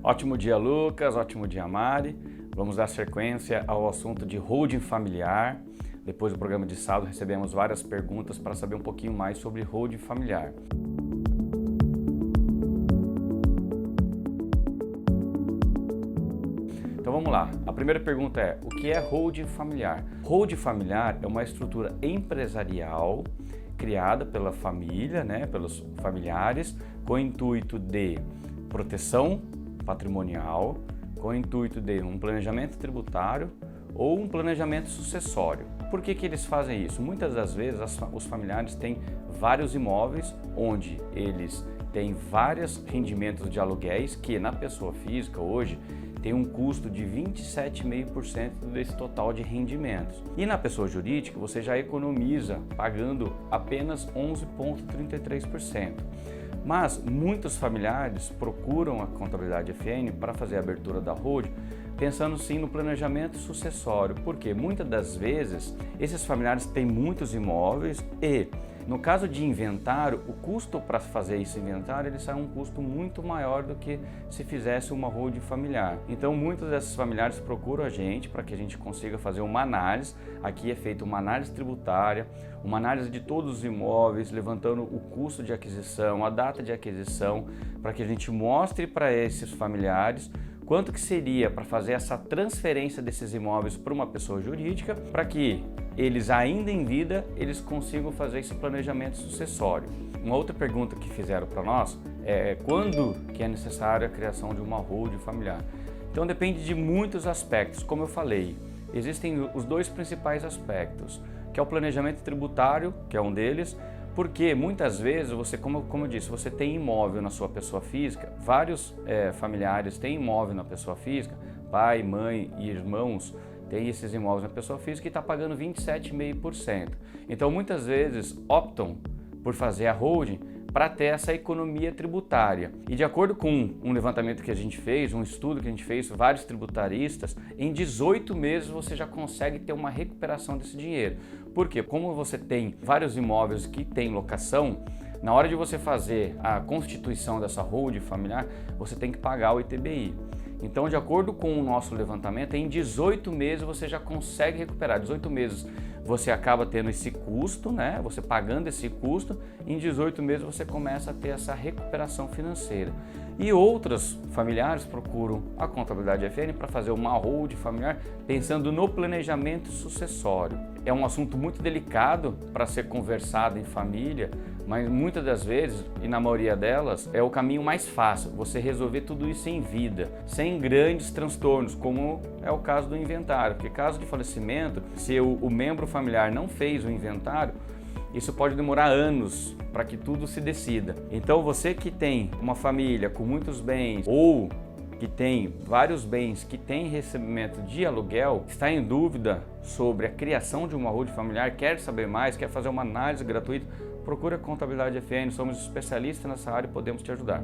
Ótimo dia, Lucas. Ótimo dia, Mari. Vamos dar sequência ao assunto de holding familiar. Depois do programa de sábado, recebemos várias perguntas para saber um pouquinho mais sobre holding familiar. Então vamos lá. A primeira pergunta é: o que é holding familiar? Holding familiar é uma estrutura empresarial criada pela família, pelos familiares, com o intuito de proteção patrimonial, com o intuito de um planejamento tributário ou um planejamento sucessório. Por que eles fazem isso? Muitas das vezes os familiares têm vários imóveis onde eles têm vários rendimentos de aluguéis que na pessoa física hoje tem um custo de 27,5% desse total de rendimentos. E na pessoa jurídica você já economiza pagando apenas 11,33%. Mas muitos familiares procuram a Contabilidade FN para fazer a abertura da holding pensando sim no planejamento sucessório, porque muitas das vezes esses familiares têm muitos imóveis e, no caso de inventário, o custo para fazer esse inventário ele sai um custo muito maior do que se fizesse uma holding familiar. Então muitos desses familiares procuram a gente para que a gente consiga fazer uma análise. Aqui é feita uma análise tributária, uma análise de todos os imóveis, levantando o custo de aquisição, a data de aquisição, para que a gente mostre para esses familiares quanto que seria para fazer essa transferência desses imóveis para uma pessoa jurídica, para que eles ainda em vida, eles consigam fazer esse planejamento sucessório. Uma outra pergunta que fizeram para nós é quando que é necessária a criação de uma holding familiar. Então depende de muitos aspectos, como eu falei, existem os dois principais aspectos, que é o planejamento tributário, que é um deles, porque muitas vezes você, como eu disse, você tem imóvel na sua pessoa física, vários familiares têm imóvel na pessoa física, pai, mãe e irmãos têm esses imóveis na pessoa física e está pagando 27,5%. Então muitas vezes optam por fazer a holding para ter essa economia tributária. E de acordo com um levantamento que a gente fez, um estudo que a gente fez, vários tributaristas, em 18 meses você já consegue ter uma recuperação desse dinheiro. Por quê? Como você tem vários imóveis que têm locação, na hora de você fazer a constituição dessa holding familiar, você tem que pagar o ITBI. Então, de acordo com o nosso levantamento, em 18 meses você já consegue recuperar. 18 meses você acaba tendo esse custo, você pagando esse custo, em 18 meses você começa a ter essa recuperação financeira. E outros familiares procuram a Contabilidade FN para fazer uma holding familiar pensando no planejamento sucessório. É um assunto muito delicado para ser conversado em família, mas muitas das vezes, e na maioria delas, é o caminho mais fácil, você resolver tudo isso em vida, sem grandes transtornos, como é o caso do inventário, porque caso de falecimento, se o membro familiar não fez o inventário, isso pode demorar anos para que tudo se decida. Então você que tem uma família com muitos bens ou que tem vários bens que tem recebimento de aluguel, está em dúvida sobre a criação de uma holding familiar, quer saber mais, quer fazer uma análise gratuita, procura a Contabilidade FN, somos especialistas nessa área e podemos te ajudar.